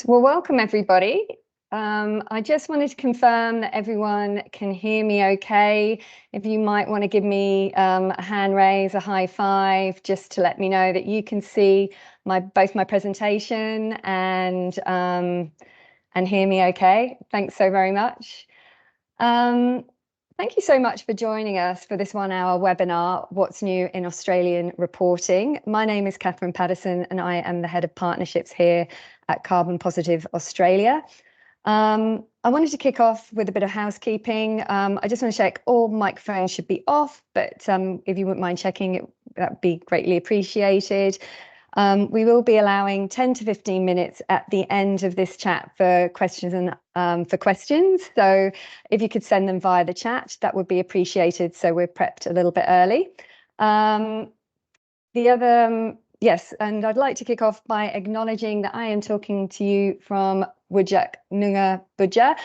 Well, welcome everybody. I just wanted to confirm that everyone can hear me okay. If you might want to give me a hand raise, a high five, just to let me know that you can see both my presentation and hear me okay. Thanks so very much. Thank you so much for joining us for this 1-hour webinar, What's New in Australian Reporting. My name is Catherine Patterson and I am the Head of Partnerships here at Carbon Positive Australia. I wanted to kick off with a bit of housekeeping. I just want to check all microphones should be off, but if you wouldn't mind checking it, that would be greatly appreciated. We will be allowing 10 to 15 minutes at the end of this chat for questions and questions. So if you could send them via the chat, that would be appreciated. So we're prepped a little bit early. Yes, and I'd like to kick off by acknowledging that I am talking to you from Wujak Noongar Boodja,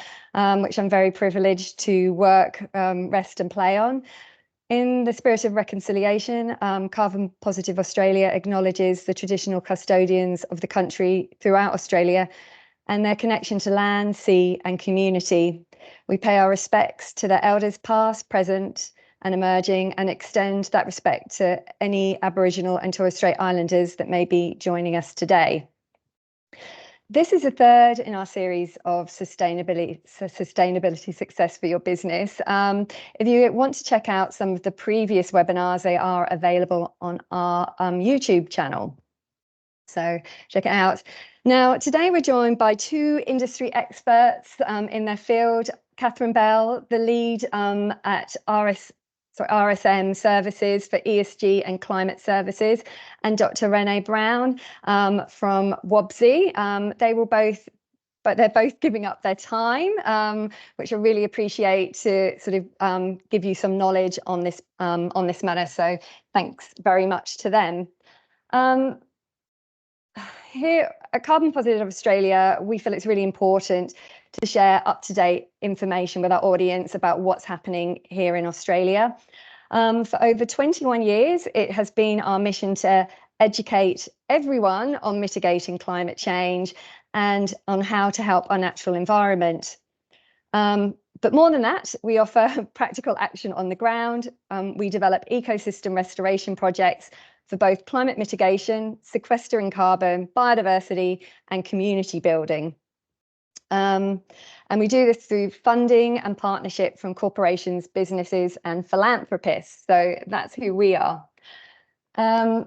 which I'm very privileged to work, rest and play on. In the spirit of reconciliation, Carbon Positive Australia acknowledges the traditional custodians of the country throughout Australia and their connection to land, sea and community. We pay our respects to their elders past, present and emerging, and extend that respect to any Aboriginal and Torres Strait Islanders that may be joining us today. This is the third in our series of sustainability success for your business. If you want to check out some of the previous webinars, they are available on our YouTube channel. So check it out. Now, today we're joined by two industry experts in their field, Catherine Bell, the lead at RSM Services for ESG and Climate Services, and Dr. Renee Brown from WOBSE. They're both giving up their time, which I really appreciate, to sort of give you some knowledge on this matter. So thanks very much to them. Here at Carbon Positive Australia, we feel it's really important to share up-to-date information with our audience about what's happening here in Australia. For over 21 years, it has been our mission to educate everyone on mitigating climate change and on how to help our natural environment. But more than that, we offer practical action on the ground. We develop ecosystem restoration projects for both climate mitigation, sequestering carbon, biodiversity, and community building. And we do this through funding and partnership from corporations, businesses, and philanthropists. So that's who we are. Sorry,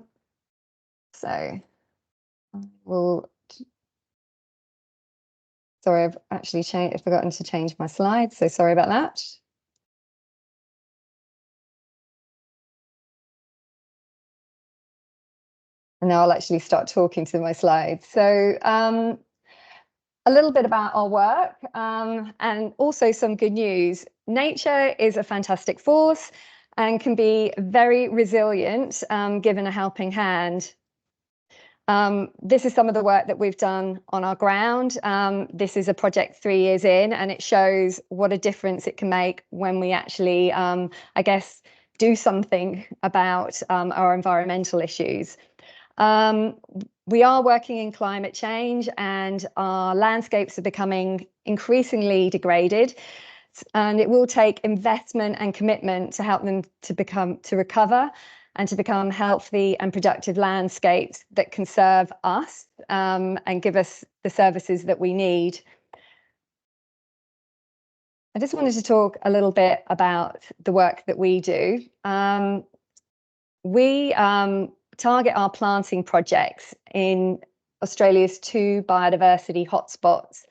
I've actually forgotten to change my slides, so sorry about that. And now I'll actually start talking to my slides. So a little bit about our work and also some good news. Nature is a fantastic force and can be very resilient given a helping hand. This is some of the work that we've done on our ground. This is a project 3 years in, and it shows what a difference it can make when we actually, I guess, do something about our environmental issues. We are working in climate change, and our landscapes are becoming increasingly degraded, and it will take investment and commitment to help them to recover and to become healthy and productive landscapes that can serve us and give us the services that we need. I just wanted to talk a little bit about the work that we do. We target our planting projects in Australia's 2 biodiversity hotspots,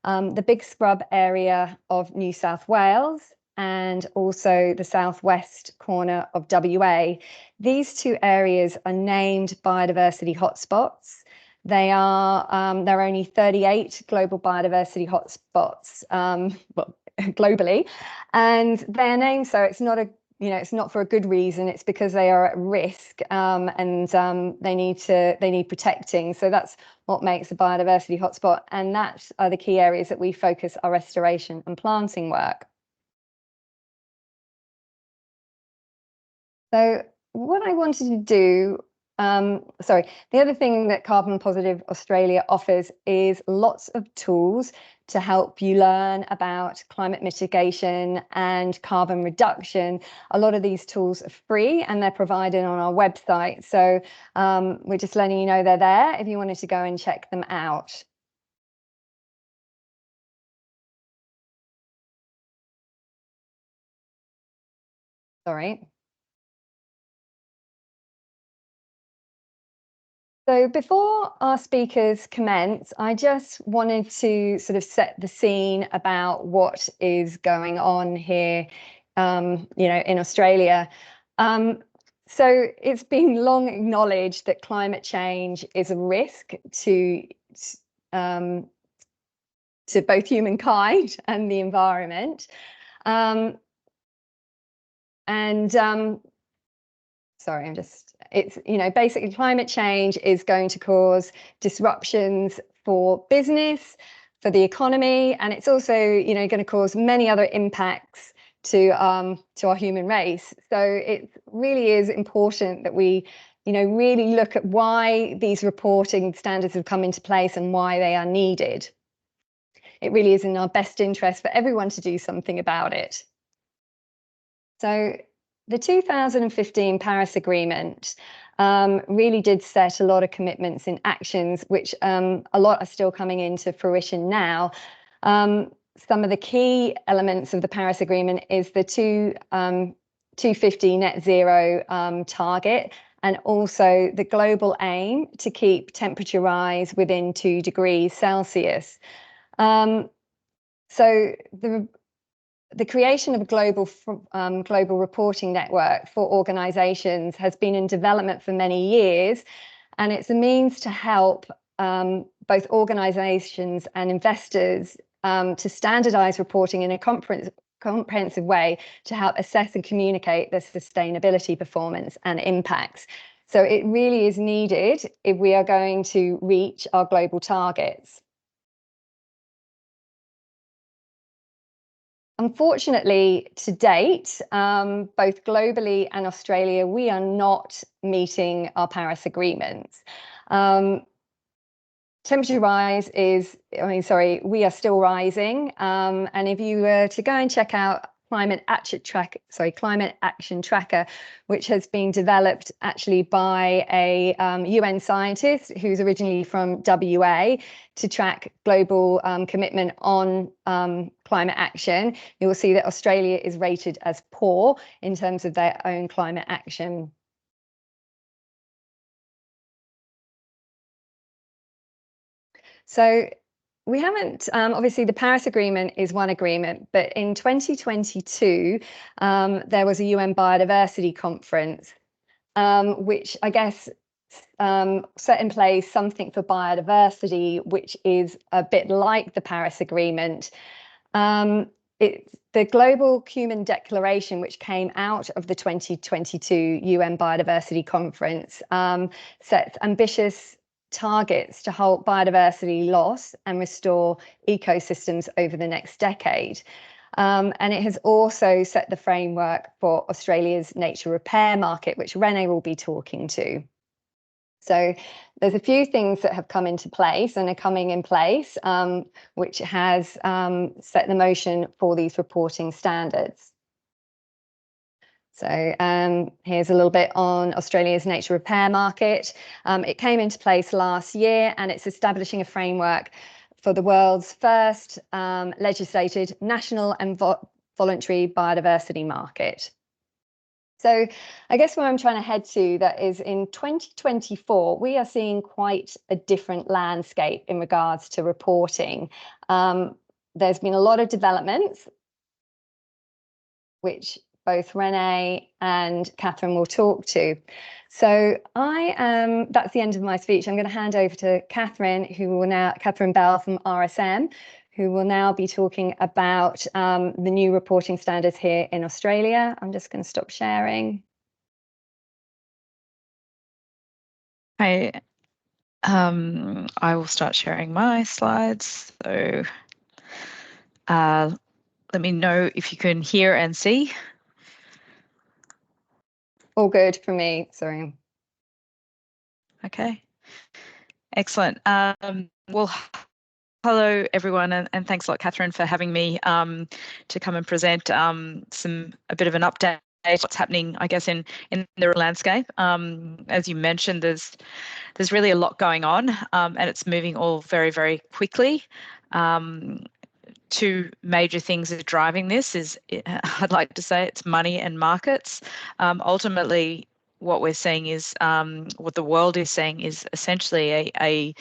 the Big Scrub area of New South Wales and also the southwest corner of WA. These 2 areas are named biodiversity hotspots. There are only 38 global biodiversity hotspots, well, globally, and they're named so it's not for a good reason. It's because they are at risk and they need protecting. So that's what makes a biodiversity hotspot, and that's are the key areas that we focus our restoration and planting work. So what I wanted to do the other thing that Carbon Positive Australia offers is lots of tools to help you learn about climate mitigation and carbon reduction. A lot of these tools are free and they're provided on our website. So we're just letting you know they're there if you wanted to go and check them out. Sorry. So before our speakers commence, I just wanted to sort of set the scene about what is going on here, in Australia. So it's been long acknowledged that climate change is a risk um, to both humankind and the environment. Um, and Sorry, it's, basically climate change is going to cause disruptions for business, for the economy, and it's also, going to cause many other impacts to our human race. So it really is important that we, really look at why these reporting standards have come into place and why they are needed. It really is in our best interest for everyone to do something about it. So the 2015 Paris Agreement really did set a lot of commitments in actions, which a lot are still coming into fruition now. Some of the key elements of the Paris Agreement is the 250 net zero target, and also the global aim to keep temperature rise within 2 degrees Celsius. So the creation of a global reporting network for organisations has been in development for many years, and it's a means to help both organisations and investors to standardise reporting in a comprehensive way to help assess and communicate their sustainability performance and impacts. So it really is needed if we are going to reach our global targets. Unfortunately, to date, both globally and Australia, we are not meeting our Paris agreements. Temperature rise we are still rising. And if you were to go and check out Climate Action Tracker, which has been developed actually by a UN scientist who's originally from WA to track global commitment on climate action, you will see that Australia is rated as poor in terms of their own climate action. So we haven't, obviously the Paris Agreement is one agreement, but in 2022, there was a UN Biodiversity Conference, which I guess set in place something for biodiversity, which is a bit like the Paris Agreement. It's the Global Human Declaration, which came out of the 2022 UN Biodiversity Conference, sets ambitious targets to halt biodiversity loss and restore ecosystems over the next decade. And it has also set the framework for Australia's nature repair market, which Renee will be talking to. So there's a few things that have come into place and are coming in place, which has set the motion for these reporting standards. So here's a little bit on Australia's nature repair market. It came into place last year, and it's establishing a framework for the world's first legislated national and voluntary biodiversity market. So I guess where I'm trying to head to that is in 2024, we are seeing quite a different landscape in regards to reporting. There's been a lot of developments, which both Renee and Catherine will talk to. So that's the end of my speech. I'm going to hand over to Catherine, Catherine Bell from RSM, who will now be talking about the new reporting standards here in Australia. I'm just going to stop sharing. Hi, I will start sharing my slides. So let me know if you can hear and see. All good for me, sorry. Okay, excellent. Well, hello everyone, and thanks a lot, Catherine, for having me to come and present a bit of an update what's happening, I guess, in the landscape. As you mentioned, there's really a lot going on, and it's moving all very, very quickly. Two major things that are driving this is, I'd like to say, it's money and markets. Ultimately, what we're seeing is, what the world is seeing is essentially a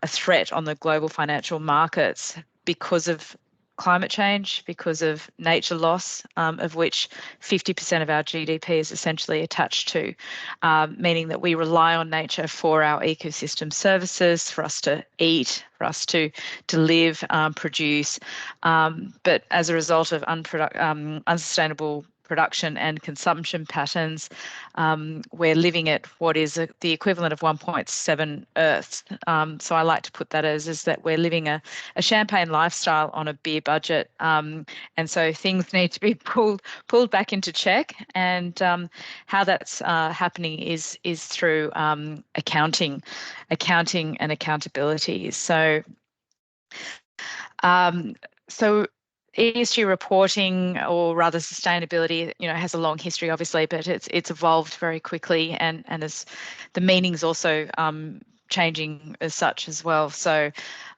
threat on the global financial markets because of climate change, because of nature loss, of which 50% of our GDP is essentially attached to, meaning that we rely on nature for our ecosystem services, for us to eat, for us to live, produce. But as a result of unsustainable production and consumption patterns, we're living at what is the equivalent of 1.7 Earths. So I like to put that as is that we're living a champagne lifestyle on a beer budget, and so things need to be pulled back into check. And how that's happening is through accounting and accountability. Um, so ESG reporting, or rather sustainability, has a long history, obviously, but it's evolved very quickly, and as the meaning's also changing as such as well. So,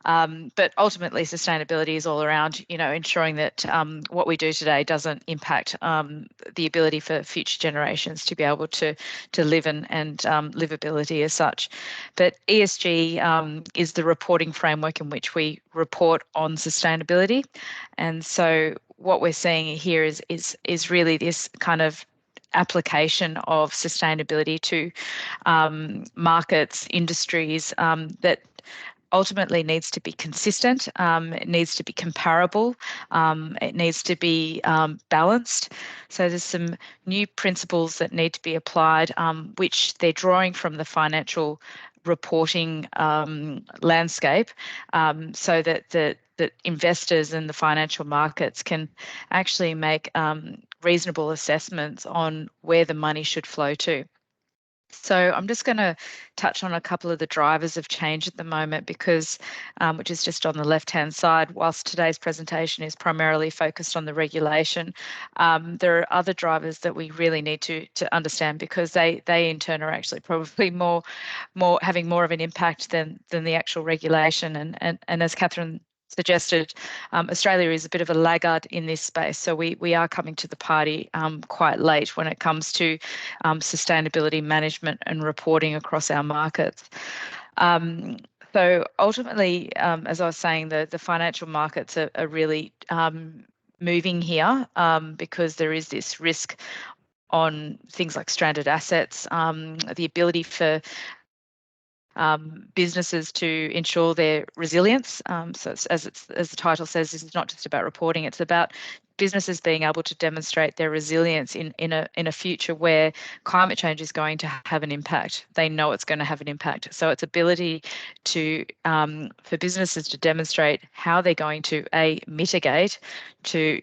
but ultimately, sustainability is all around, ensuring that what we do today doesn't impact the ability for future generations to be able to live and livability as such. But ESG is the reporting framework in which we report on sustainability, and so what we're seeing here is really this kind of application of sustainability to markets, industries, that ultimately needs to be consistent. It needs to be comparable. It needs to be balanced. So there's some new principles that need to be applied, which they're drawing from the financial reporting landscape, so that investors and the financial markets can actually make reasonable assessments on where the money should flow to. So I'm just going to touch on a couple of the drivers of change at the moment, because, which is just on the left-hand side, whilst today's presentation is primarily focused on the regulation, there are other drivers that we really need to understand, because they in turn are actually probably more having more of an impact than the actual regulation. And as Catherine suggested, Australia is a bit of a laggard in this space. So we are coming to the party quite late when it comes to sustainability management and reporting across our markets. So ultimately, as I was saying, the financial markets are really moving here, because there is this risk on things like stranded assets, the ability for businesses to ensure their resilience. So as the title says, this is not just about reporting, it's about businesses being able to demonstrate their resilience in a future where climate change is going to have an impact. They know it's going to have an impact. So its ability to for businesses to demonstrate how they're going to mitigate, to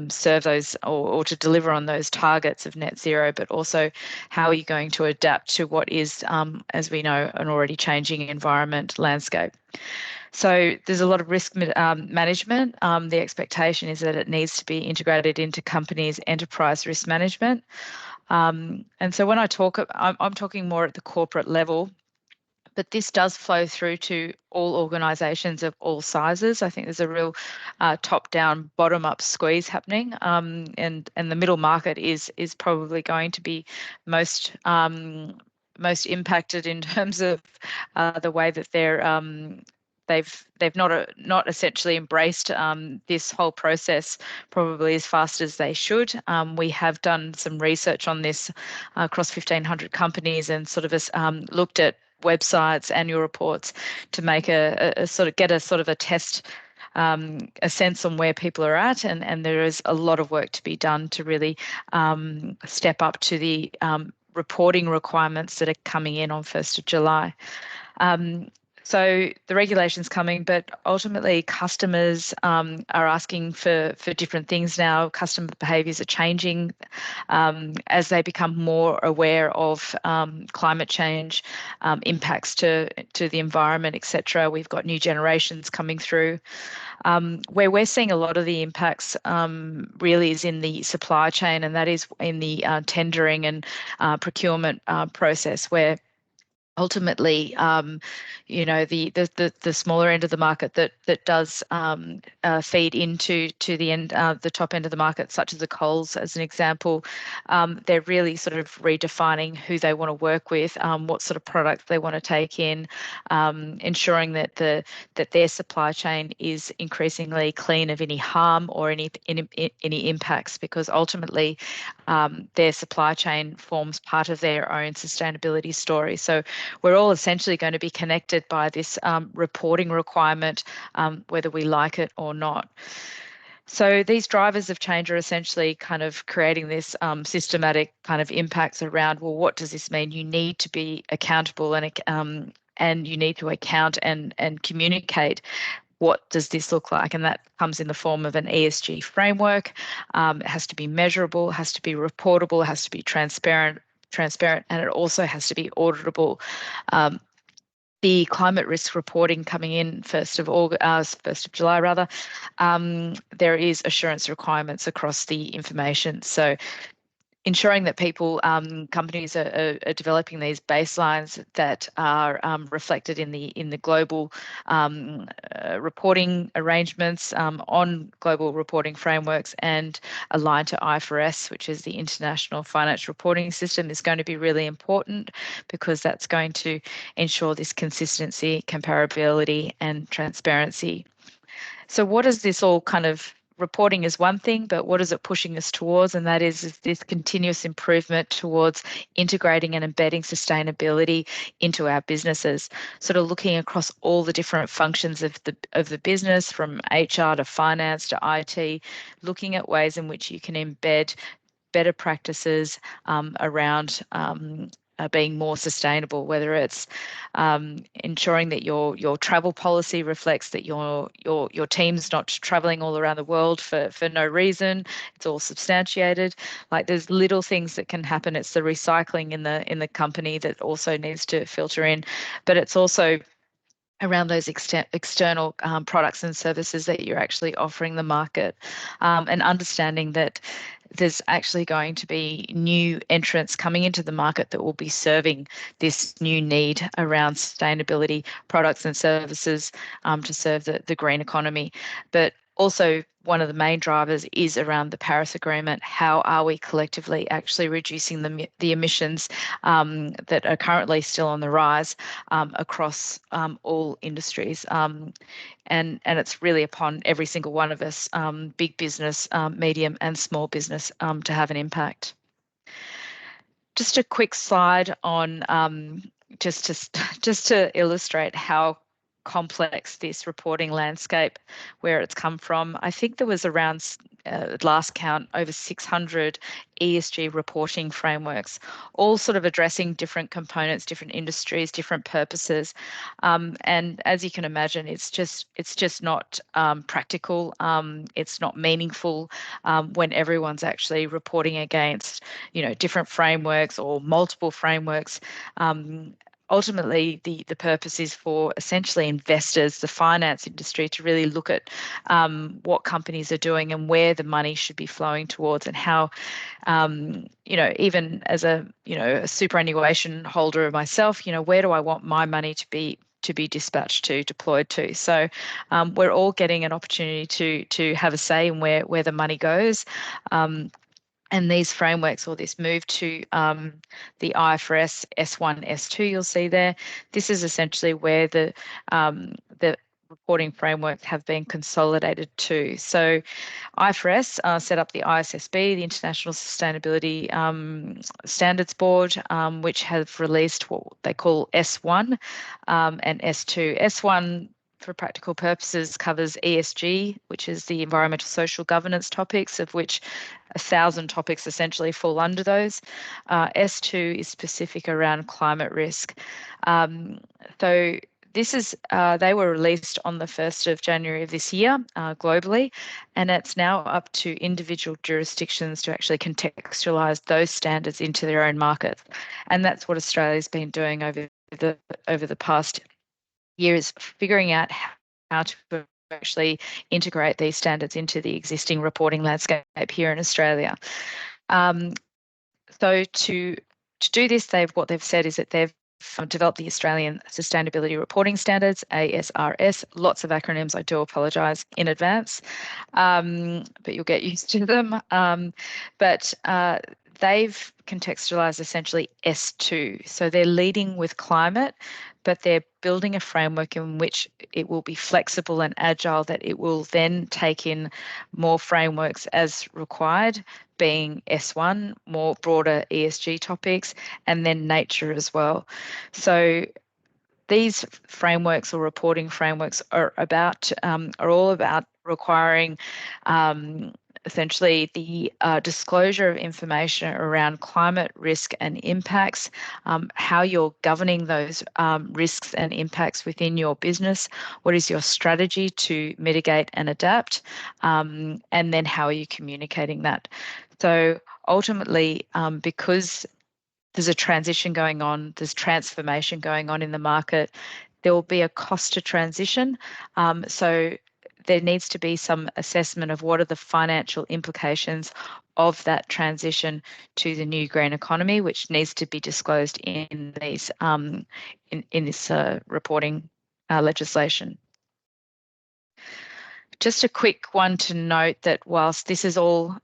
serve those or to deliver on those targets of net zero, but also how are you going to adapt to what is, as we know, an already changing environment landscape. So there's a lot of risk management. The expectation is that it needs to be integrated into companies' enterprise risk management. And so when I talk, I'm talking more at the corporate level, but this does flow through to all organisations of all sizes. I think there's a real top-down, bottom-up squeeze happening, and the middle market is probably going to be most impacted in terms of the way that they've not essentially embraced this whole process probably as fast as they should. We have done some research on this across 1,500 companies, and sort of looked at websites, annual reports, to make a sort of a test, a sense on where people are at, and there is a lot of work to be done to really step up to the reporting requirements that are coming in on 1st of July. So the regulation's coming, but ultimately customers are asking for different things now. Customer behaviours are changing as they become more aware of climate change, impacts to the environment, etc. We've got new generations coming through. Where we're seeing a lot of the impacts really is in the supply chain, and that is in the tendering and procurement process, where ultimately, the smaller end of the market that does feed into the top end of the market, such as the Coles, as an example, they're really sort of redefining who they want to work with, what sort of products they want to take in, ensuring that their supply chain is increasingly clean of any harm or any impacts, because ultimately their supply chain forms part of their own sustainability story. So we're all essentially going to be connected by this reporting requirement, whether we like it or not. So these drivers of change are essentially kind of creating this systematic kind of impacts around, well, what does this mean? You need to be accountable and you need to account and communicate. What does this look like? And that comes in the form of an ESG framework. It has to be measurable, it has to be reportable, it has to be transparent, and it also has to be auditable. The climate risk reporting coming in 1st of July rather, there is assurance requirements across the information. So ensuring that companies are developing these baselines that are reflected in the global reporting arrangements on global reporting frameworks and aligned to IFRS, which is the International Financial Reporting System, is going to be really important, because that's going to ensure this consistency, comparability, and transparency. So what does this all kind of reporting is one thing, but what is it pushing us towards? And that is this continuous improvement towards integrating and embedding sustainability into our businesses, sort of looking across all the different functions of the business, from HR to finance to IT, looking at ways in which you can embed better practices around being more sustainable, whether it's ensuring that your travel policy reflects that your team's not traveling all around the world for no reason. It's all substantiated. Like, there's little things that can happen. It's the recycling in the company that also needs to filter in, but it's also around those external products and services that you're actually offering the market, and understanding that there's actually going to be new entrants coming into the market that will be serving this new need around sustainability products and services to serve the green economy. But also, one of the main drivers is around the Paris Agreement. How are we collectively actually reducing the emissions that are currently still on the rise across all industries? And it's really upon every single one of us, big business, medium and small business, to have an impact. Just a quick slide on just to illustrate how complex this reporting landscape, where it's come from. I think there was around, last count, over 600 ESG reporting frameworks, all sort of addressing different components, different industries, different purposes. And as you can imagine, it's just not practical. It's not meaningful when everyone's actually reporting against, different frameworks or multiple frameworks. Ultimately, the purpose is for essentially investors, the finance industry, to really look at what companies are doing and where the money should be flowing towards, and how, even as a superannuation holder myself, where do I want my money to be dispatched to, deployed to? So we're all getting an opportunity to have a say in where the money goes. And these frameworks, or this move to the IFRS S1, S2, you'll see there, this is essentially where the reporting frameworks have been consolidated to. So IFRS set up the ISSB, the International Sustainability Standards Board, which have released what they call S1 and S2. S1, for practical purposes, covers ESG, which is the environmental social governance topics, of which 1,000 topics essentially fall under those. S2 is specific around climate risk. So they were released on the 1st of January of this year globally, and it's now up to individual jurisdictions to actually contextualise those standards into their own markets. And that's what Australia's been doing over the past years, figuring out how to actually integrate these standards into the existing reporting landscape here in Australia. So to do this, what they've said is that they've developed the Australian Sustainability Reporting Standards, ASRS. Lots of acronyms. I do apologise in advance, but you'll get used to them. But they've contextualised essentially S2. So they're leading with climate, but they're building a framework in which it will be flexible and agile, that it will then take in more frameworks as required, being S1, more broader ESG topics, and then nature as well. So these frameworks or reporting frameworks are all about requiring essentially the disclosure of information around climate risk and impacts, how you're governing those risks and impacts within your business, what is your strategy to mitigate and adapt, and then how are you communicating that. So ultimately, because there's a transition going on, there's transformation going on in the market, there will be a cost to transition. So there needs to be some assessment of what are the financial implications of that transition to the new green economy, which needs to be disclosed in these in this reporting legislation. Just a quick one to note that whilst this is all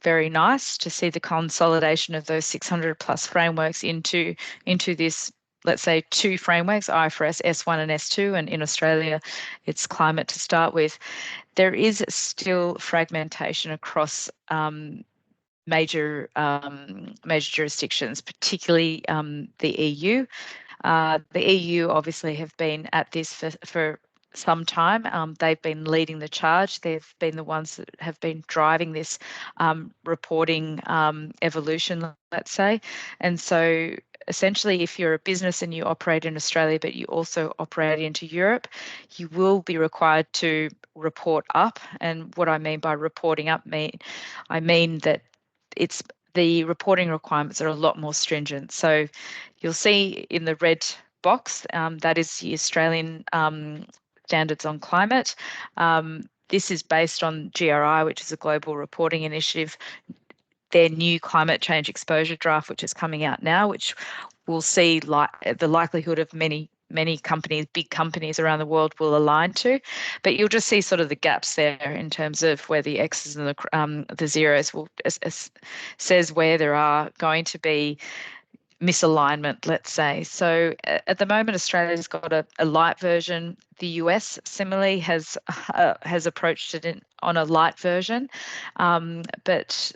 very nice to see the consolidation of those 600 plus frameworks into this, let's say, two frameworks, IFRS S1 and S2, and in Australia it's climate to start with, there is still fragmentation across major jurisdictions, particularly the EU. The EU obviously have been at this for some time. They've been leading the charge. They've been the ones that have been driving this reporting evolution, let's say. And so essentially, if you're a business and you operate in Australia, but you also operate into Europe, you will be required to report up. And what I mean by reporting up, I mean that the reporting requirements are a lot more stringent. So you'll see in the red box, that is the Australian standards on climate. This is based on GRI, which is a global reporting initiative, their new climate change exposure draft, which is coming out now, which will see the likelihood of many companies, big companies around the world will align to, but you'll just see sort of the gaps there in terms of where the X's and the zeros says where there are going to be misalignment, let's say. So at the moment, Australia's got a light version. The US similarly has approached it on a light version, but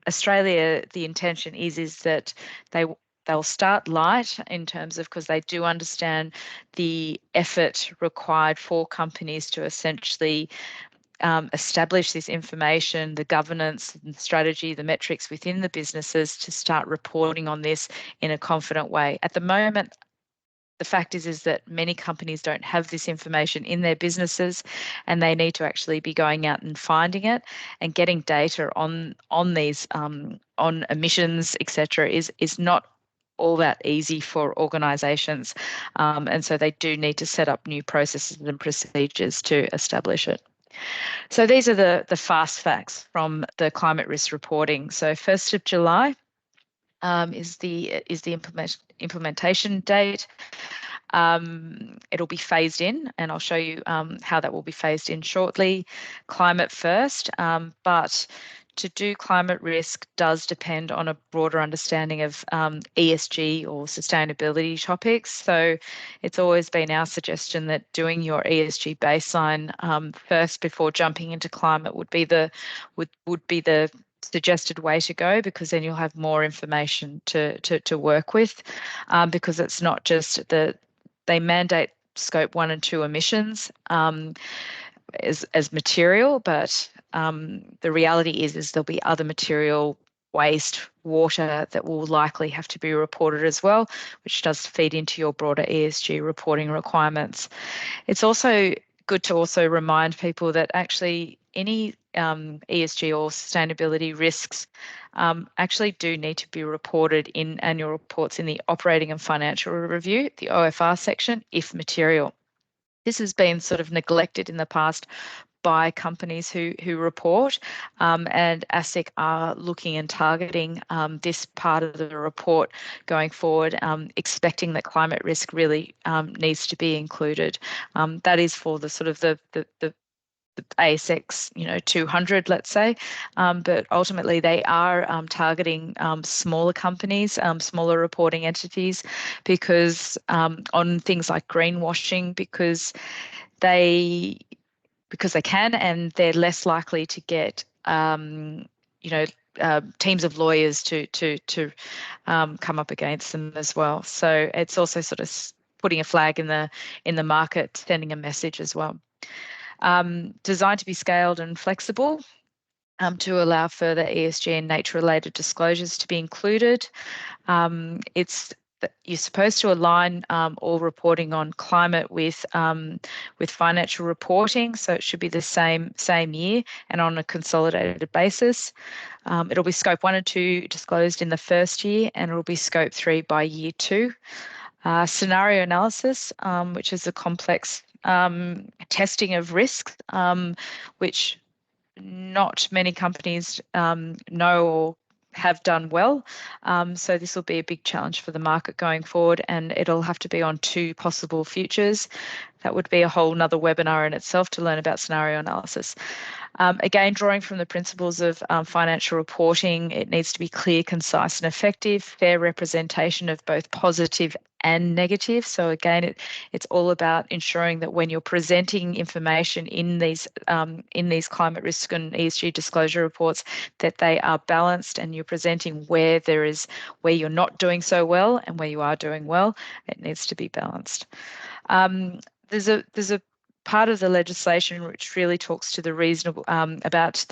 Australia, the intention is that they'll start light in terms of, because they do understand the effort required for companies to essentially establish this information, the governance, the strategy, the metrics within the businesses to start reporting on this in a confident way. At the moment, the fact is that many companies don't have this information in their businesses, and they need to actually be going out and finding it, and getting data on these on emissions, etc., is not all that easy for organisations, and so they do need to set up new processes and procedures to establish it. So these are the fast facts from the climate risk reporting. So 1st of July is the implementation date. It'll be phased in, and I'll show you how that will be phased in shortly. Climate first, but to do climate risk does depend on a broader understanding of ESG or sustainability topics. So it's always been our suggestion that doing your ESG baseline first before jumping into climate would be the suggested way to go, because then you'll have more information to work with, because it's not just they mandate scope 1 and 2 emissions as material, but the reality is there'll be other material waste, water that will likely have to be reported as well, which does feed into your broader ESG reporting requirements. It's also good to also remind people that actually any ESG or sustainability risks actually do need to be reported in annual reports in the operating and financial review, the OFR section, if material. This has been sort of neglected in the past by companies who report, and ASIC are looking and targeting this part of the report going forward, expecting that climate risk really needs to be included. That is for the sort of the ASX, 200, let's say, but ultimately they are targeting smaller companies, smaller reporting entities, because on things like greenwashing, because they can, and they're less likely to get teams of lawyers to come up against them as well. So it's also sort of putting a flag in the market, sending a message as well. Designed to be scaled and flexible, to allow further ESG and nature-related disclosures to be included. You're supposed to align all reporting on climate with financial reporting, so it should be the same year and on a consolidated basis. It'll be scope 1 and 2 disclosed in the first year, and it'll be scope 3 by year 2. Scenario analysis, which is a complex testing of risks, which not many companies know or have done well. So this will be a big challenge for the market going forward, and it'll have to be on 2 possible futures. That would be a whole nother webinar in itself to learn about scenario analysis. Again, drawing from the principles of financial reporting, it needs to be clear, concise, and effective, fair representation of both positive and negative. So again, it's all about ensuring that when you're presenting information in these climate risk and ESG disclosure reports, that they are balanced, and you're presenting where you're not doing so well and where you are doing well. It needs to be balanced. There's a part of the legislation which really talks to the reasonable about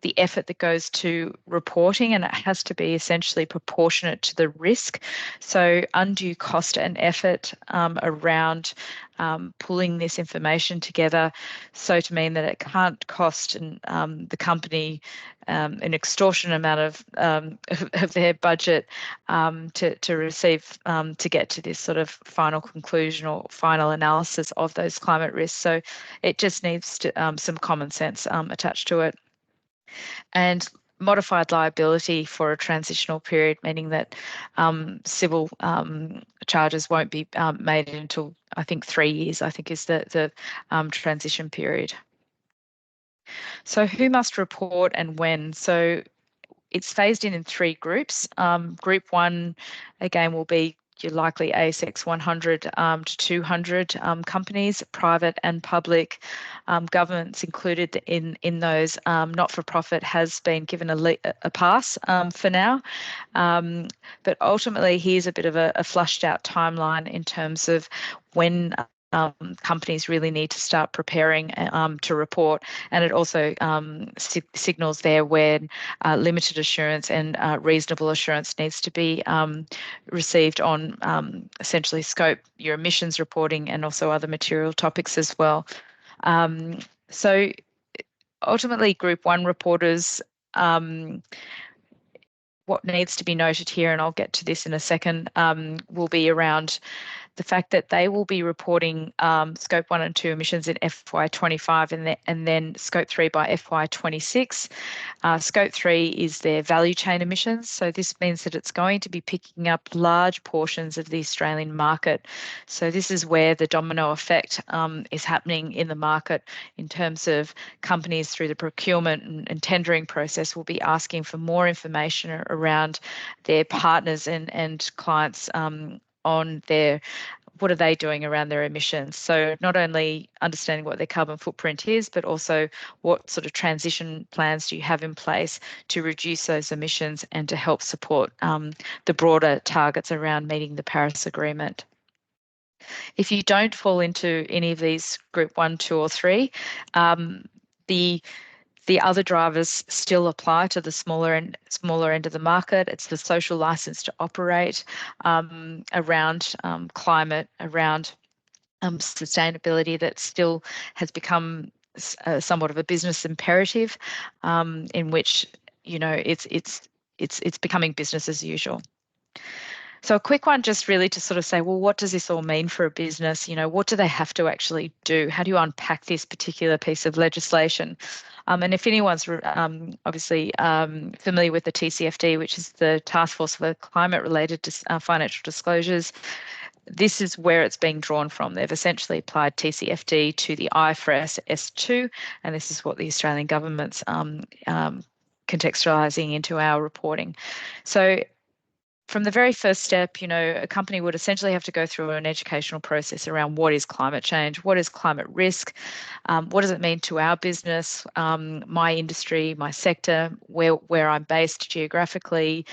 the effort that goes to reporting, and it has to be essentially proportionate to the risk. So undue cost and effort around pulling this information together, so to mean that it can't cost the company an extortionate amount of their budget to receive to get to this sort of final conclusion or final analysis of those climate risks. So it just needs some common sense attached to it. And modified liability for a transitional period, meaning that civil charges won't be made until, I think, 3 years, I think, is the transition period. So who must report and when? So it's phased in 3 groups. Group 1, again, will be your likely ASX 100 to 200 companies, private and public. Governments included in those. Not-for-profit has been given a pass for now. But ultimately, here's a bit of a flushed out timeline in terms of when companies really need to start preparing to report, and it also signals there when limited assurance and reasonable assurance needs to be received on essentially scope, your emissions reporting, and also other material topics as well. So ultimately, Group 1 reporters, what needs to be noted here, and I'll get to this in a second, will be around the fact that they will be reporting scope 1 and 2 emissions in FY25 and then scope 3 by FY26. Scope 3 is their value chain emissions. So this means that it's going to be picking up large portions of the Australian market. So this is where the domino effect is happening in the market, in terms of companies through the procurement and tendering process will be asking for more information around their partners and clients on what are they doing around their emissions. So not only understanding what their carbon footprint is, but also what sort of transition plans do you have in place to reduce those emissions and to help support the broader targets around meeting the Paris Agreement. If you don't fall into any of these Group 1, 2 or 3, the The other drivers still apply to the smaller end of the market. It's the social license to operate around climate, around sustainability that still has become somewhat of a business imperative, in which it's becoming business as usual. So a quick one, just really to sort of say, well, what does this all mean for a business? What do they have to actually do? How do you unpack this particular piece of legislation? And if anyone's obviously familiar with the TCFD, which is the Task Force for Climate-Related Financial Disclosures, this is where it's being drawn from. They've essentially applied TCFD to the IFRS S2, and this is what the Australian government's contextualising into our reporting. So from the very first step, a company would essentially have to go through an educational process around what is climate change, what is climate risk, what does it mean to our business, my industry, my sector, where I'm based geographically,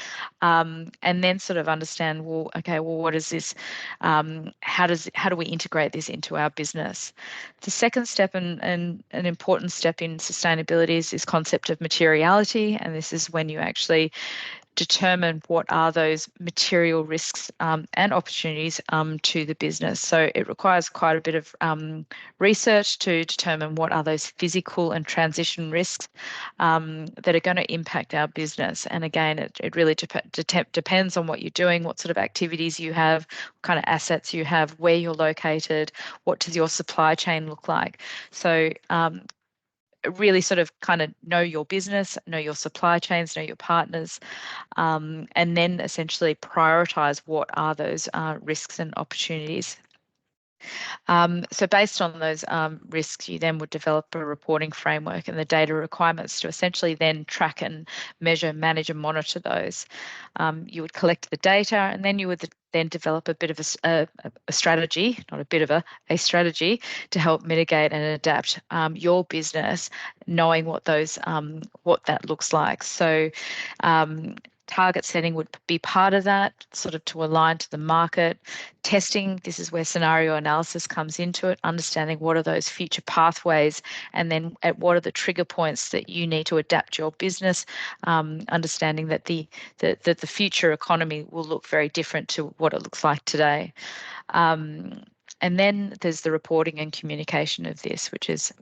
and then sort of understand, well, what is this? How do we integrate this into our business? The second step and an important step in sustainability is this concept of materiality, and this is when you actually determine what are those material risks and opportunities to the business. So it requires quite a bit of research to determine what are those physical and transition risks that are going to impact our business. And again, it really depends on what you're doing, what sort of activities you have, what kind of assets you have, where you're located, what does your supply chain look like. So really sort of kind of know your business, know your supply chains, know your partners, and then essentially prioritize what are those risks and opportunities. So based on those risks, you then would develop a reporting framework and the data requirements to essentially then track and measure, manage and monitor those. You would collect the data, and then you would then develop a bit of a strategy, not a bit of a strategy to help mitigate and adapt your business, knowing what those what that looks like. So target setting would be part of that, sort of to align to the market. Testing, this is where scenario analysis comes into it, understanding what are those future pathways, and then at what are the trigger points that you need to adapt your business, understanding that the future economy will look very different to what it looks like today. And then there's the reporting and communication of this, which is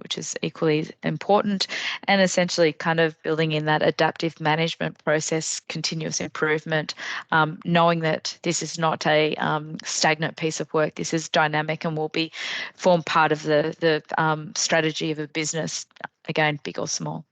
equally important, and essentially kind of building in that adaptive management process, continuous improvement, knowing that this is not a stagnant piece of work. This is dynamic and will form part of the strategy of a business, again, big or small.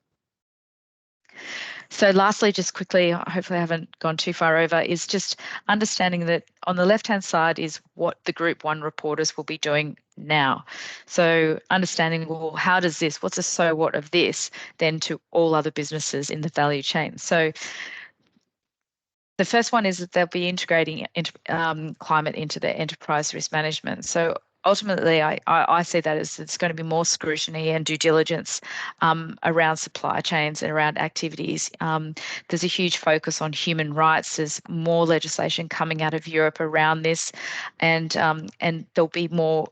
So lastly, just quickly, hopefully I haven't gone too far over, is just understanding that on the left-hand side is what the Group 1 reporters will be doing now. So understanding, well, how does this, what's the so what of this then to all other businesses in the value chain? So the first one is that they'll be integrating climate into their enterprise risk management. So ultimately, I see that as it's going to be more scrutiny and due diligence around supply chains and around activities. There's a huge focus on human rights. There's more legislation coming out of Europe around this, and there'll be more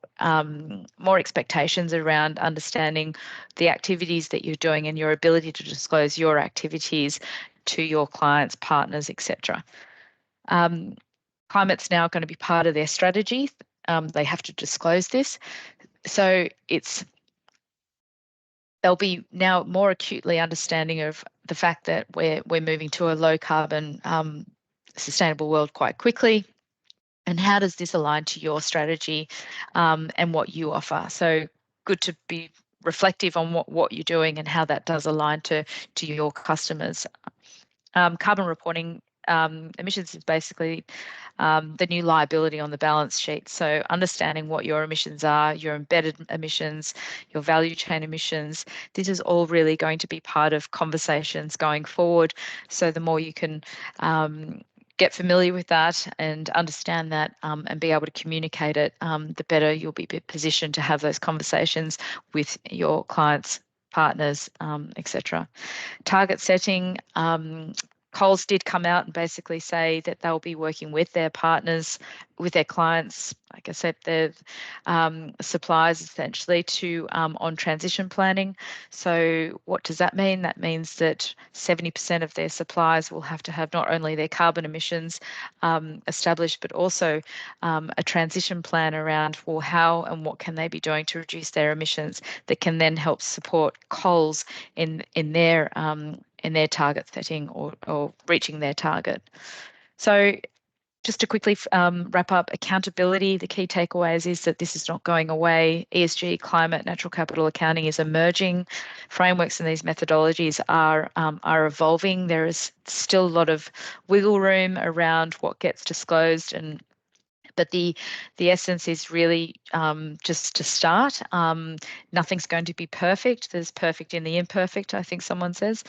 expectations around understanding the activities that you're doing and your ability to disclose your activities to your clients, partners, etc. Climate's now going to be part of their strategy. They have to disclose this. So they'll be now more acutely understanding of the fact that we're moving to a low carbon sustainable world quite quickly. And how does this align to your strategy and what you offer? So good to be reflective on what you're doing and how that does align to your customers. Carbon reporting emissions is basically the new liability on the balance sheet. So understanding what your emissions are, your embedded emissions, your value chain emissions, this is all really going to be part of conversations going forward. So the more you can get familiar with that and understand that and be able to communicate it, the better you'll be positioned to have those conversations with your clients, partners, etc. Target setting, Coles did come out and basically say that they'll be working with their partners, with their clients, like I said, their suppliers essentially to on transition planning. So what does that mean? That means that 70% of their suppliers will have to have not only their carbon emissions established, but also a transition plan around, well, how and what can they be doing to reduce their emissions that can then help support Coles in their target setting or reaching their target. So just to quickly wrap up, accountability, the key takeaways is that this is not going away. ESG, climate, natural capital accounting is emerging. Frameworks and these methodologies are evolving. There is still a lot of wiggle room around what gets disclosed, but the essence is really just to start. Nothing's going to be perfect. There's perfect in the imperfect, I think someone says,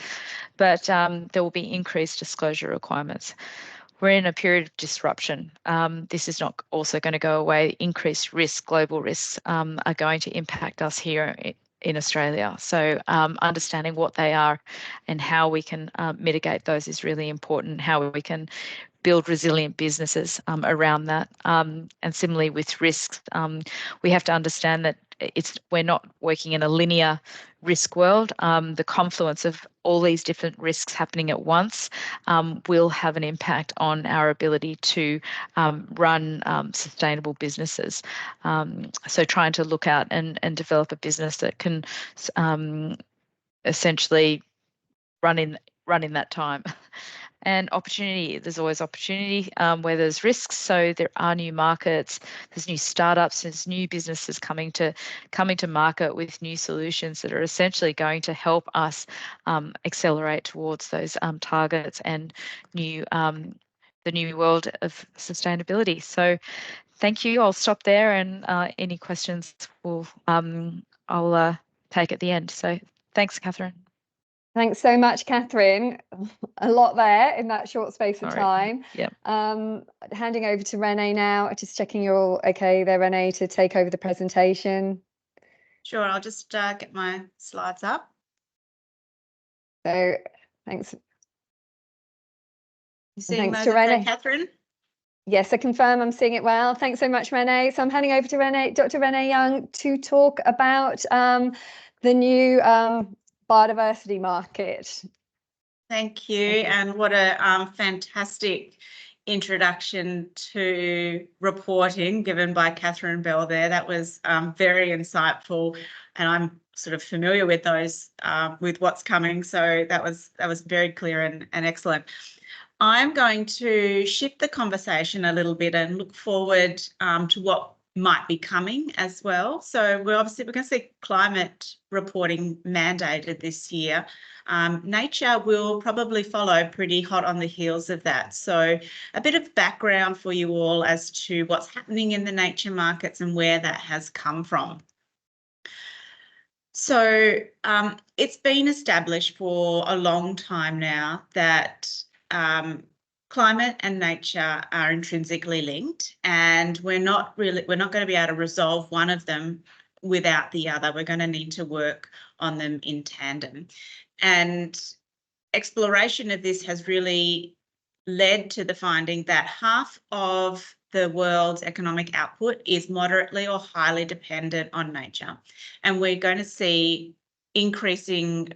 but there will be increased disclosure requirements. We're in a period of disruption. This is not also going to go away. Increased risk, global risks are going to impact us here in Australia. So understanding what they are and how we can mitigate those is really important. How we can build resilient businesses around that. And similarly with risks, we have to understand that we're not working in a linear risk world. The confluence of all these different risks happening at once will have an impact on our ability to run sustainable businesses. So trying to look out and develop a business that can essentially run in that time. And opportunity, there's always opportunity where there's risks. So there are new markets, there's new startups, there's new businesses coming to market with new solutions that are essentially going to help us accelerate towards those targets and the new world of sustainability. So thank you. I'll stop there, and any questions I'll take at the end. So thanks, Catherine. Thanks so much, Catherine. A lot there in that short space of time. Yep. Handing over to Renee now. Just checking you're all okay there, Renee, to take over the presentation. Sure, I'll just get my slides up. So thanks. You seeing thanks those to okay, Renee. Catherine? Yes, I confirm I'm seeing it well. Thanks so much, Renee. So I'm handing over to Renee, Dr. Renee Young, to talk about the new biodiversity market. Thank you, and what a fantastic introduction to reporting given by Catherine Bell there. That was very insightful, and I'm sort of familiar with those, with what's coming. So that was very clear and excellent. I'm going to shift the conversation a little bit and look forward to what might be coming as well. So we're going to see climate reporting mandated this year. Nature will probably follow pretty hot on the heels of that. So a bit of background for you all as to what's happening in the nature markets and where that has come from. So it's been established for a long time now that climate and nature are intrinsically linked, and we're not going to be able to resolve one of them without the other. We're going to need to work on them in tandem. And exploration of this has really led to the finding that half of the world's economic output is moderately or highly dependent on nature. And we're going to see increasing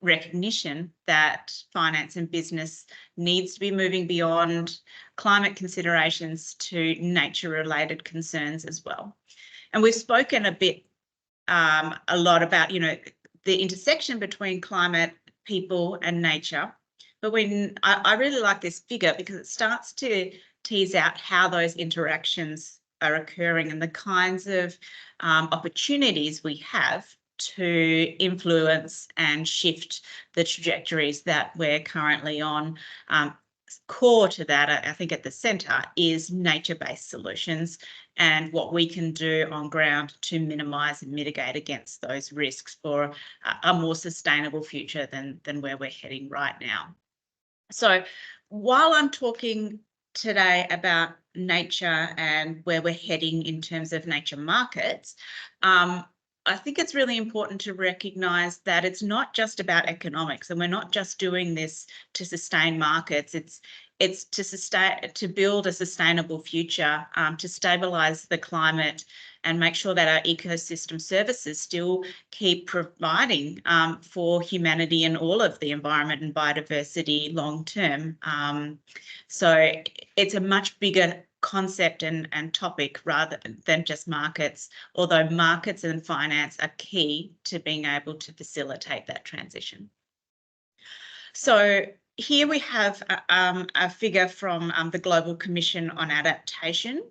recognition that finance and business needs to be moving beyond climate considerations to nature-related concerns as well. And we've spoken a lot about, the intersection between climate, people, and nature. But I really like this figure because it starts to tease out how those interactions are occurring and the kinds of opportunities we have to influence and shift the trajectories that we're currently on. Core to that, I think at the centre, is nature-based solutions and what we can do on ground to minimise and mitigate against those risks for a more sustainable future than where we're heading right now. So while I'm talking today about nature and where we're heading in terms of nature markets, I think it's really important to recognise that it's not just about economics, and we're not just doing this to sustain markets. It's to build a sustainable future, to stabilise the climate, and make sure that our ecosystem services still keep providing for humanity and all of the environment and biodiversity long term. So it's a much bigger concept and topic rather than just markets, although markets and finance are key to being able to facilitate that transition. So here we have a figure from the Global Commission on Adaptation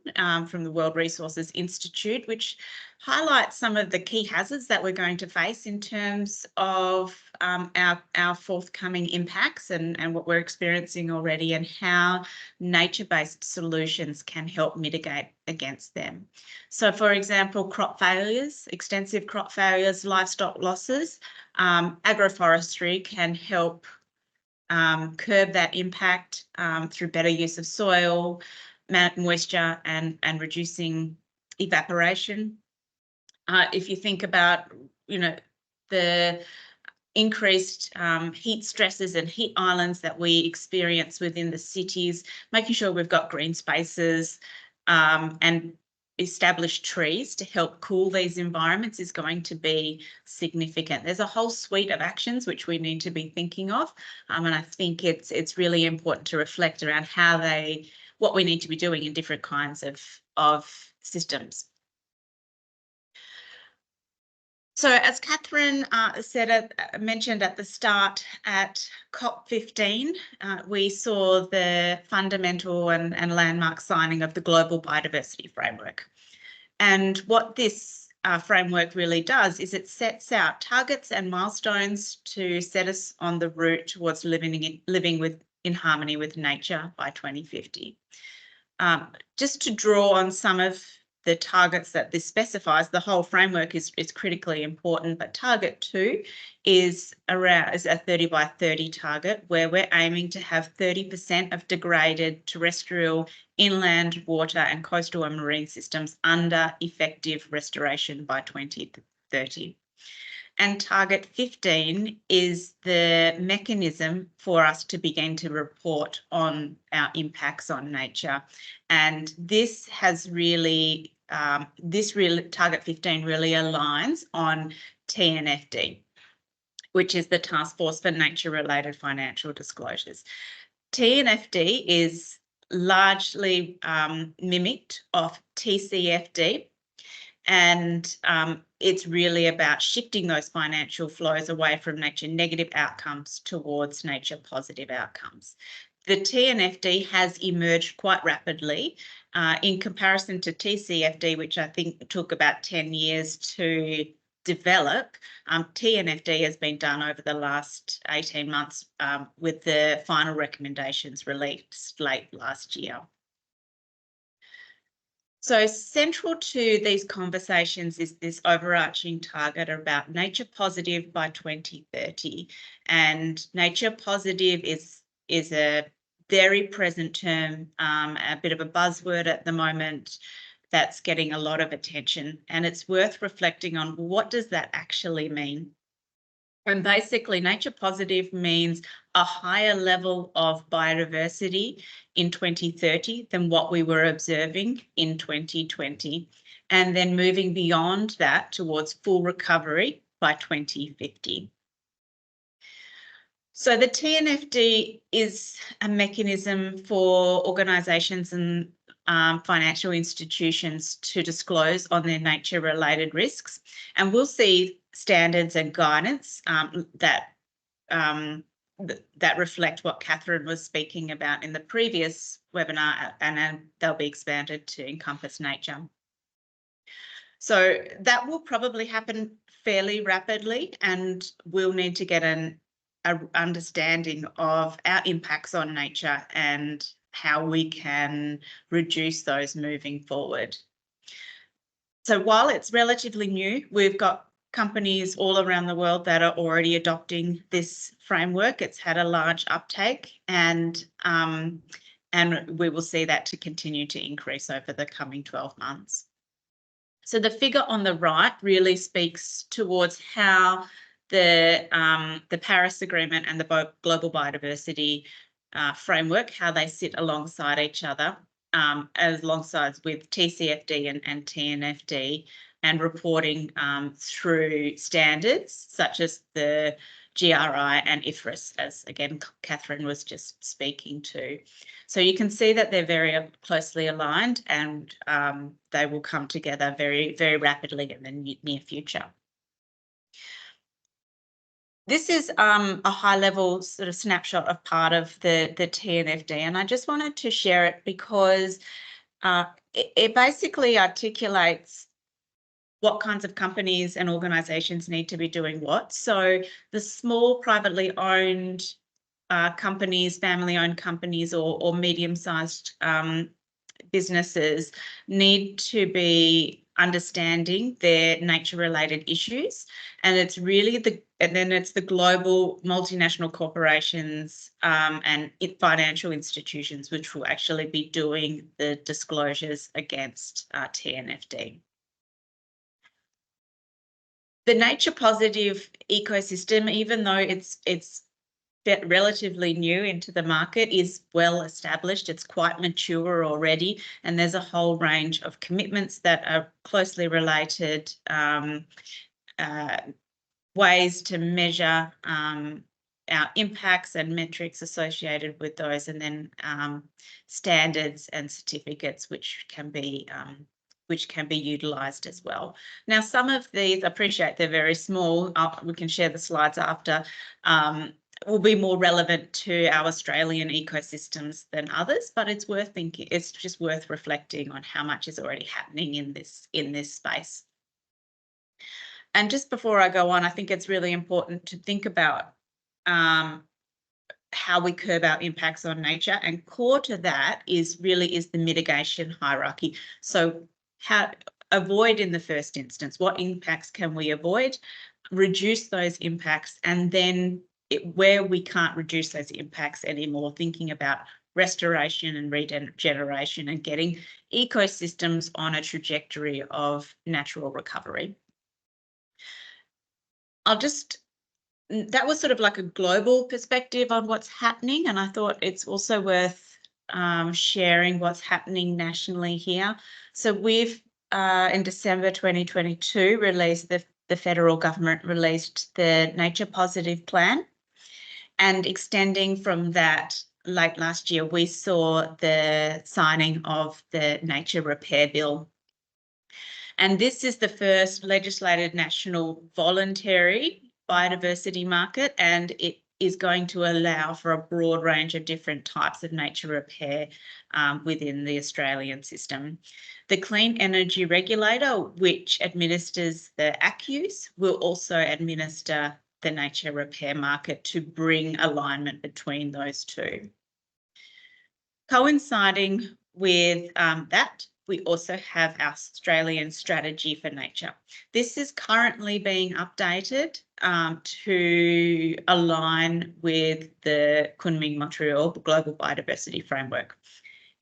from the World Resources Institute, which highlights some of the key hazards that we're going to face in terms of our forthcoming impacts and what we're experiencing already, and how nature-based solutions can help mitigate against them. So, for example, crop failures, extensive crop failures, livestock losses, agroforestry can help curb that impact through better use of soil, moisture, and reducing evaporation. If you think about, the increased heat stresses and heat islands that we experience within the cities, making sure we've got green spaces and established trees to help cool these environments is going to be significant. There's a whole suite of actions which we need to be thinking of, and I think it's really important to reflect around what we need to be doing in different kinds of systems. So, as Catherine mentioned at the start, at COP15, we saw the fundamental and landmark signing of the Global Biodiversity Framework. And what this framework really does is it sets out targets and milestones to set us on the route towards living in harmony with nature by 2050. Just to draw on some of the targets that this specifies, the whole framework is critically important, but target 2 is a 30 by 30 target, where we're aiming to have 30% of degraded terrestrial, inland, water and coastal and marine systems under effective restoration by 2030. And target 15 is the mechanism for us to begin to report on our impacts on nature. And this has really, target 15 really aligns on TNFD, which is the Task Force for Nature-Related Financial Disclosures. TNFD is largely mimicked of TCFD, and it's really about shifting those financial flows away from nature negative outcomes towards nature positive outcomes. The TNFD has emerged quite rapidly in comparison to TCFD, which I think took about 10 years to develop. TNFD has been done over the last 18 months with the final recommendations released late last year. So central to these conversations is this overarching target about nature positive by 2030. And nature positive is a very present term, a bit of a buzzword at the moment that's getting a lot of attention. And it's worth reflecting on, what does that actually mean? And basically, nature positive means a higher level of biodiversity in 2030 than what we were observing in 2020, and then moving beyond that towards full recovery by 2050. So the TNFD is a mechanism for organisations and financial institutions to disclose on their nature-related risks, and we'll see standards and guidance that reflect what Catherine was speaking about in the previous webinar, and then they'll be expanded to encompass nature. So that will probably happen fairly rapidly, and we'll need to get an understanding of our impacts on nature and how we can reduce those moving forward. So while it's relatively new, we've got companies all around the world that are already adopting this framework. It's had a large uptake, and we will see that to continue to increase over the coming 12 months. So the figure on the right really speaks towards how the Paris Agreement and the Global Biodiversity Framework, how they sit alongside each other, alongside with TCFD and TNFD, and reporting through standards such as the GRI and IFRS, as again Catherine was just speaking to. So you can see that they're very closely aligned, and they will come together very, very rapidly in the near future. This is a high-level sort of snapshot of part of the TNFD, and I just wanted to share it because it basically articulates what kinds of companies and organisations need to be doing what. So the small privately owned companies, family-owned companies, or medium-sized businesses need to be understanding their nature-related issues, and it's really the global multinational corporations and financial institutions which will actually be doing the disclosures against TNFD. The nature positive ecosystem, even though it's relatively new into the market, is well established. It's quite mature already, and there's a whole range of commitments that are closely related, ways to measure our impacts and metrics associated with those, and then standards and certificates which can be utilised as well. Now, some of these, I appreciate they're very small. We can share the slides after. Will be more relevant to our Australian ecosystems than others, but it's worth thinking. It's just worth reflecting on how much is already happening in this space. And just before I go on, I think it's really important to think about how we curb our impacts on nature, and core to that is the mitigation hierarchy. So how avoid in the first instance, what impacts can we avoid, reduce those impacts, and then where we can't reduce those impacts anymore, thinking about restoration and regeneration and getting ecosystems on a trajectory of natural recovery. That was sort of like a global perspective on what's happening, and I thought it's also worth sharing what's happening nationally here. So we've, in December 2022, released the federal government released the Nature Positive Plan. And extending from that, late last year, we saw the signing of the Nature Repair Bill. And this is the first legislated national voluntary biodiversity market, and it is going to allow for a broad range of different types of nature repair within the Australian system. The Clean Energy Regulator, which administers the ACCUs, will also administer the nature repair market to bring alignment between those two. Coinciding with that, we also have our Australian strategy for nature. This is currently being updated to align with the Kunming-Montreal Global Biodiversity Framework.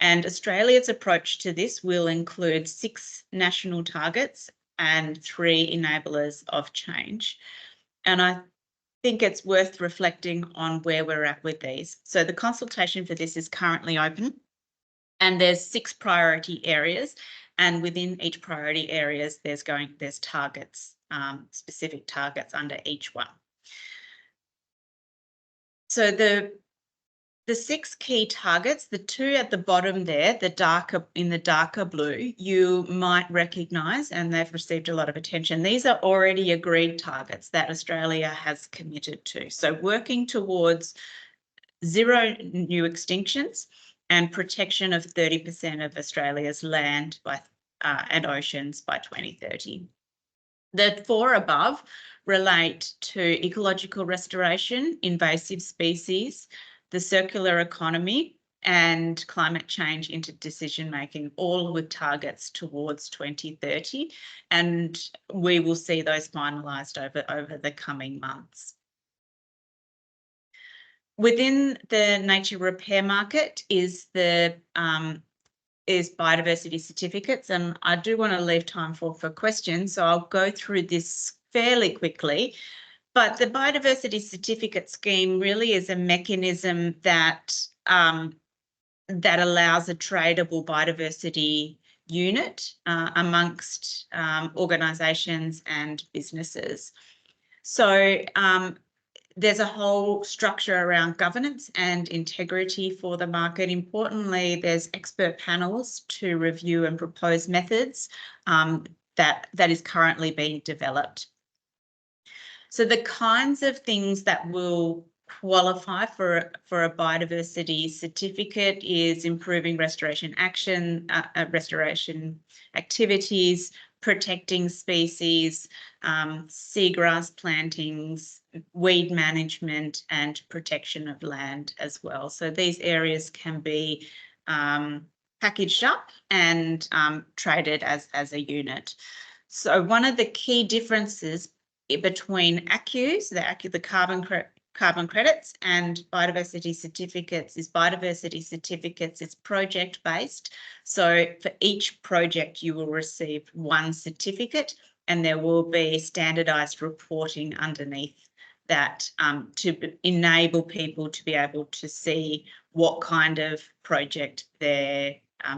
And Australia's approach to this will include 6 national targets and 3 enablers of change. And I think it's worth reflecting on where we're at with these. So the consultation for this is currently open, and there's 6 priority areas, and within each priority areas there's targets, specific targets under each one. So the 6 key targets, the 2 at the bottom there, in the darker blue, you might recognise, and they've received a lot of attention. These are already agreed targets that Australia has committed to. So working towards 0 new extinctions and protection of 30% of Australia's land and oceans by 2030. The 4 above relate to ecological restoration, invasive species, the circular economy, and climate change into decision-making, all with targets towards 2030. And we will see those finalised over the coming months. Within the nature repair market is the is biodiversity certificates, and I do want to leave time for questions, so I'll go through this fairly quickly. But the biodiversity certificate scheme really is a mechanism that that allows a tradable biodiversity unit amongst organisations and businesses. So there's a whole structure around governance and integrity for the market. Importantly, there's expert panels to review and propose methods that is currently being developed. So the kinds of things that will qualify for a biodiversity certificate is improving restoration action, restoration activities, protecting species, seagrass plantings, weed management, and protection of land as well. So these areas can be packaged up and traded as a unit. So one of the key differences between ACCUs, the carbon credits, and biodiversity certificates is biodiversity certificates is project based. So for each project you will receive one certificate, and there will be standardized reporting underneath that to enable people to be able to see what kind of project they're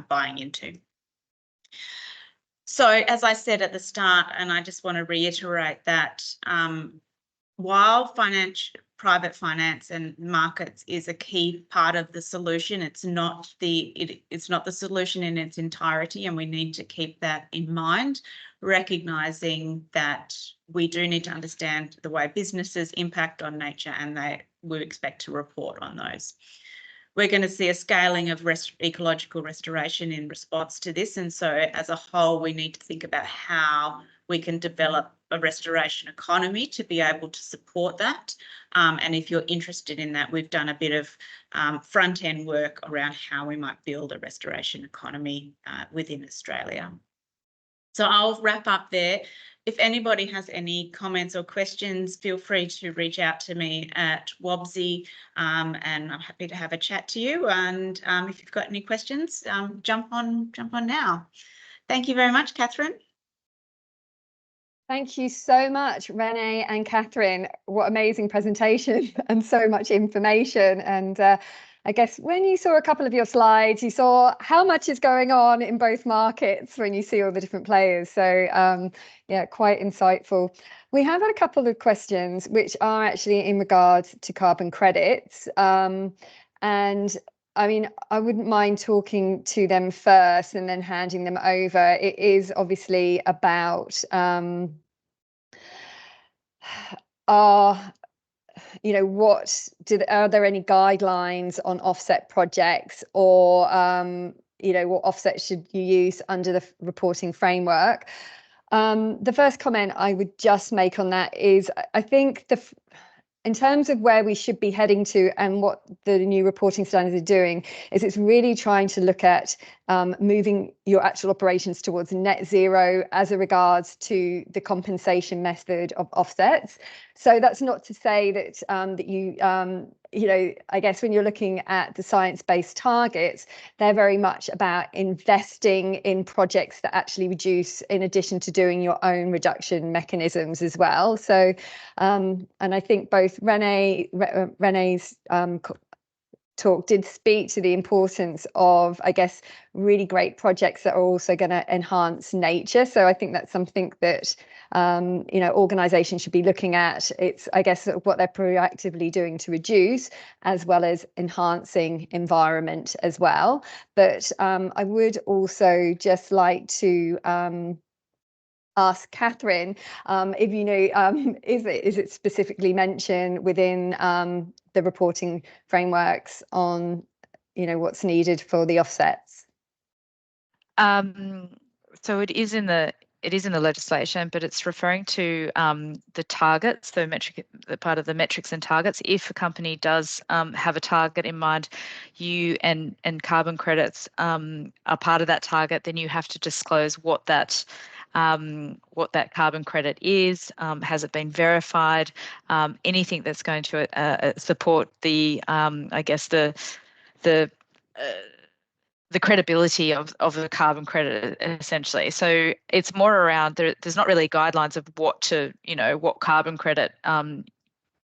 buying into. So as I said at the start, and I just want to reiterate that while private finance and markets is a key part of the solution, it's not the solution in its entirety, and we need to keep that in mind, recognising that we do need to understand the way businesses impact on nature, and we expect to report on those. We're going to see a scaling of ecological restoration in response to this. And so as a whole, we need to think about how we can develop a restoration economy to be able to support that. And if you're interested in that, we've done a bit of front-end work around how we might build a restoration economy within Australia. So I'll wrap up there. If anybody has any comments or questions, feel free to reach out to me at WOBSI, and I'm happy to have a chat to you. And if you've got any questions, jump on now. Thank you very much, Catherine. Thank you so much, Renee and Catherine. What amazing presentation and so much information. And I guess when you saw a couple of your slides, you saw how much is going on in both markets when you see all the different players. So yeah, quite insightful. We have had a couple of questions which are actually in regards to carbon credits. And I mean, I wouldn't mind talking to them first and then handing them over. It is obviously about are there any guidelines on offset projects, or what offsets should you use under the reporting framework? The first comment I would just make on that is I think in terms of where we should be heading to and what the new reporting standards are doing is it's really trying to look at moving your actual operations towards net zero as a regards to the compensation method of offsets. So that's not to say that that you I guess when you're looking at the science-based targets, they're very much about investing in projects that actually reduce in addition to doing your own reduction mechanisms as well. So and I think both Renee's talk did speak to the importance of, I guess, really great projects that are also going to enhance nature. So I think that's something that organizations should be looking at. It's, I guess, what they're proactively doing to reduce as well as enhancing environment as well. But I would also just like to ask Catherine if you know, is it specifically mentioned within the reporting frameworks on what's needed for the offsets? So it is in the legislation, but it's referring to the targets, the part of the metrics and targets. If a company does have a target in mind, you and carbon credits are part of that target, then you have to disclose what that carbon credit is. Has it been verified? Anything that's going to support the I guess the the credibility of the carbon credit, essentially. So it's more around there's not really guidelines of what to, what carbon credit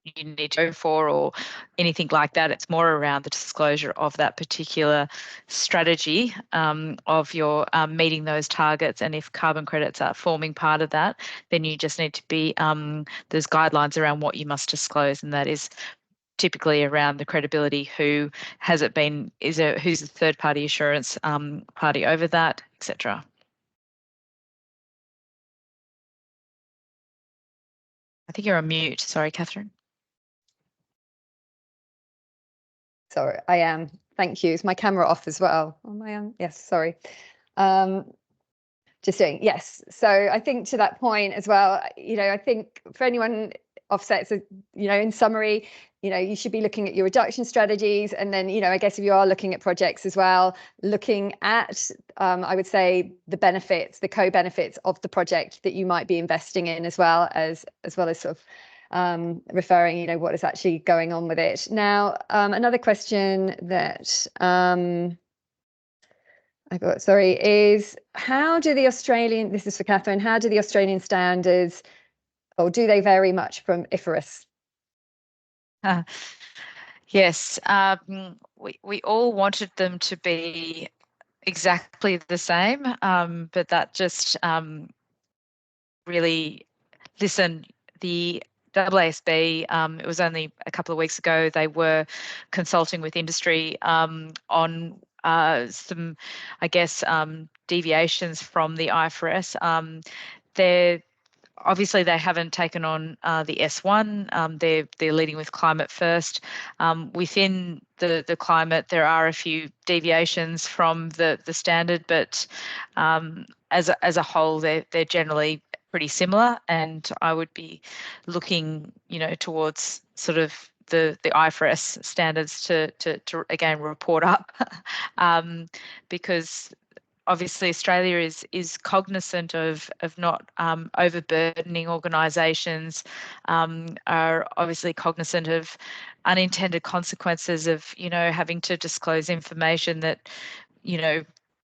you need to go for or anything like that. It's more around the disclosure of that particular strategy of your meeting those targets. And if carbon credits are forming part of that, then you just need to be, there's guidelines around what you must disclose, and that is typically around the credibility, who has it been, who's the third party assurance party over that, etc. I think you're on mute. Sorry, Catherine. Sorry, I am. Thank you. Is my camera off as well? Am I on? Yes, sorry. Just doing, yes. So I think to that point as well, I think for anyone offsets, in summary, you should be looking at your reduction strategies. And then, I guess if you are looking at projects as well, looking at, I would say, the benefits, the co-benefits of the project that you might be investing in, as well as sort of referring, what is actually going on with it. Now, another question that I got, sorry, is how do the Australian, this is for Catherine, how do the Australian standards, or do they vary much from IFRS? Yes, we all wanted them to be exactly the same, but that just really, listen, the AASB, it was only a couple of weeks ago, they were consulting with industry on some, I guess, deviations from the IFRS. Obviously, they haven't taken on the S1. They're leading with climate first. Within the climate, there are a few deviations from the standard, but as a whole, they're generally pretty similar. And I would be looking, towards sort of the IFRS standards to again report up, because obviously Australia is cognizant of not overburdening organisations, are obviously cognizant of unintended consequences of, having to disclose information that,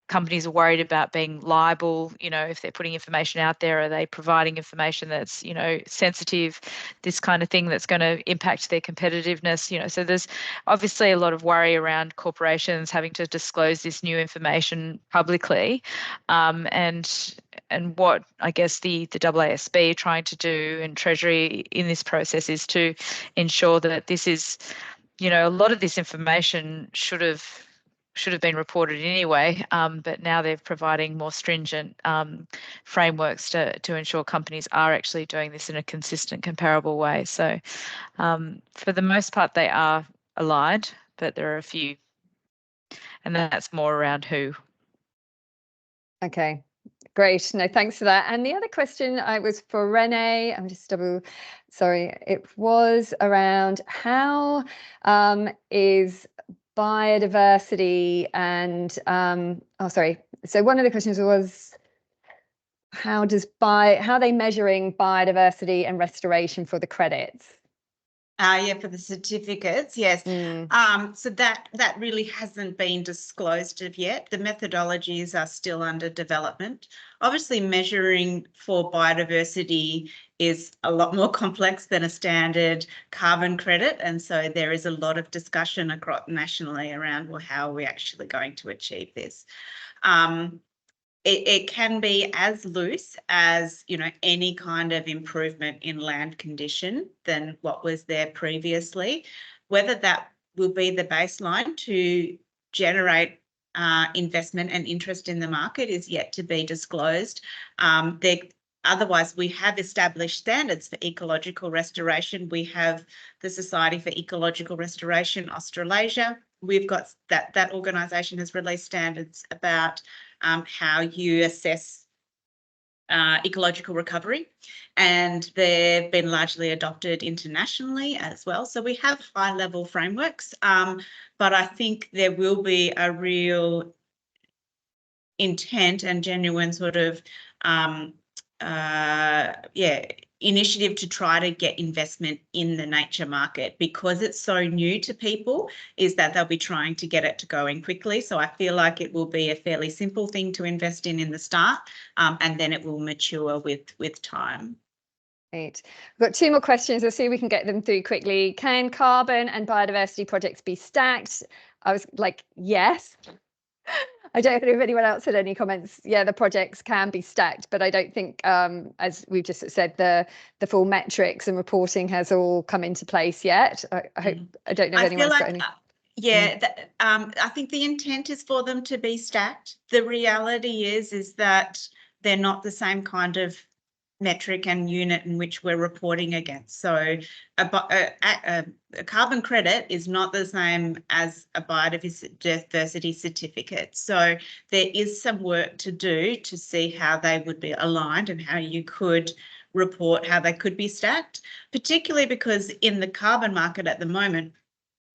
companies are worried about being liable, if they're putting information out there, are they providing information that's, sensitive, this kind of thing that's going to impact their competitiveness, so there's obviously a lot of worry around corporations having to disclose this new information publicly, and what I guess the AASB trying to do and Treasury in this process is to ensure that this is, a lot of this information should have been reported anyway, but now they're providing more stringent frameworks to ensure companies are actually doing this in a consistent, comparable way. So for the most part, they are aligned, but there are a few, and that's more around who. Okay, great. No, thanks for that. And the other question was for Renee. I'm just sorry. It was around how is biodiversity and so one of the questions was how they measuring biodiversity and restoration for the credits? Yeah, for the certificates, yes. So that really hasn't been disclosed of yet. The methodologies are still under development. Obviously, measuring for biodiversity is a lot more complex than a standard carbon credit, and so there is a lot of discussion across nationally around, well, how are we actually going to achieve this? It can be as loose as, any kind of improvement in land condition than what was there previously. Whether that will be the baseline to generate investment and interest in the market is yet to be disclosed. Otherwise, we have established standards for ecological restoration. We have the Society for Ecological Restoration Australasia. We've got that organisation has released standards about how you assess ecological recovery, and they've been largely adopted internationally as well. So we have high-level frameworks, but I think there will be a real intent and genuine sort of initiative to try to get investment in the nature market, because it's so new to people, is that they'll be trying to get it to going quickly. So I feel like it will be a fairly simple thing to invest in the start, and then it will mature with time. Great. We've got 2 more questions. Let's see if we can get them through quickly. Can carbon and biodiversity projects be stacked? I was like, yes. I don't know if anyone else had any comments. Yeah, the projects can be stacked, but I don't think, as we've just said, the full metrics and reporting has all come into place yet. I hope, I don't know if anyone's got any. Yeah, I think the intent is for them to be stacked. The reality is that they're not the same kind of metric and unit in which we're reporting against. So a carbon credit is not the same as a biodiversity certificate. So there is some work to do to see how they would be aligned and how you could report how they could be stacked, particularly because in the carbon market at the moment,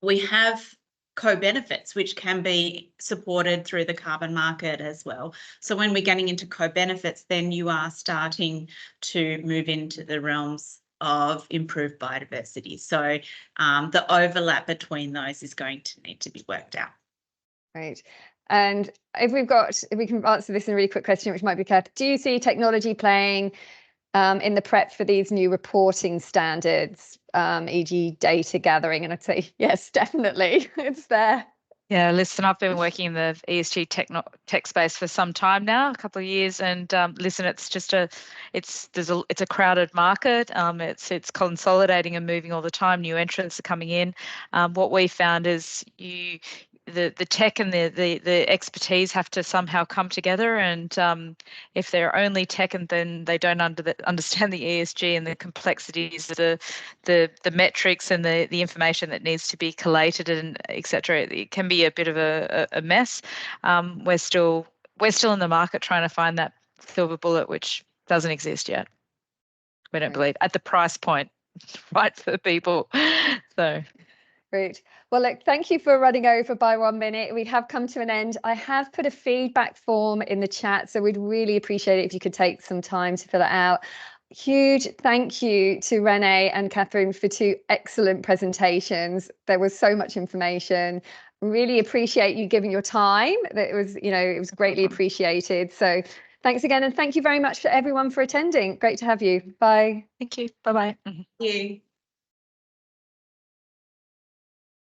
we have co-benefits which can be supported through the carbon market as well. So when we're getting into co-benefits, then you are starting to move into the realms of improved biodiversity. So the overlap between those is going to need to be worked out. Right. And if we can answer this in a really quick question, which might be Kath, do you see technology playing in the prep for these new reporting standards, e.g. data gathering? And I'd say, yes, definitely, it's there. Yeah, listen, I've been working in the ESG tech space for some time now, a couple of years, and listen, it's a crowded market. It's consolidating and moving all the time. New entrants are coming in. What we found is the tech and the expertise have to somehow come together, and if they're only tech and then they don't understand the ESG and the complexities, the metrics and the information that needs to be collated and etc., it can be a bit of a mess. We're still in the market trying to find that silver bullet, which doesn't exist yet. We don't believe at the price point right for people. So. Great. Well, look, thank you for running over by 1 minute. We have come to an end. I have put a feedback form in the chat, so we'd really appreciate it if you could take some time to fill it out. Huge thank you to Renee and Catherine for 2 excellent presentations. There was so much information. Really appreciate you giving your time. It was greatly appreciated. So thanks again, and thank you very much for everyone for attending. Great to have you. Bye. Thank you. Bye-bye. Thank you.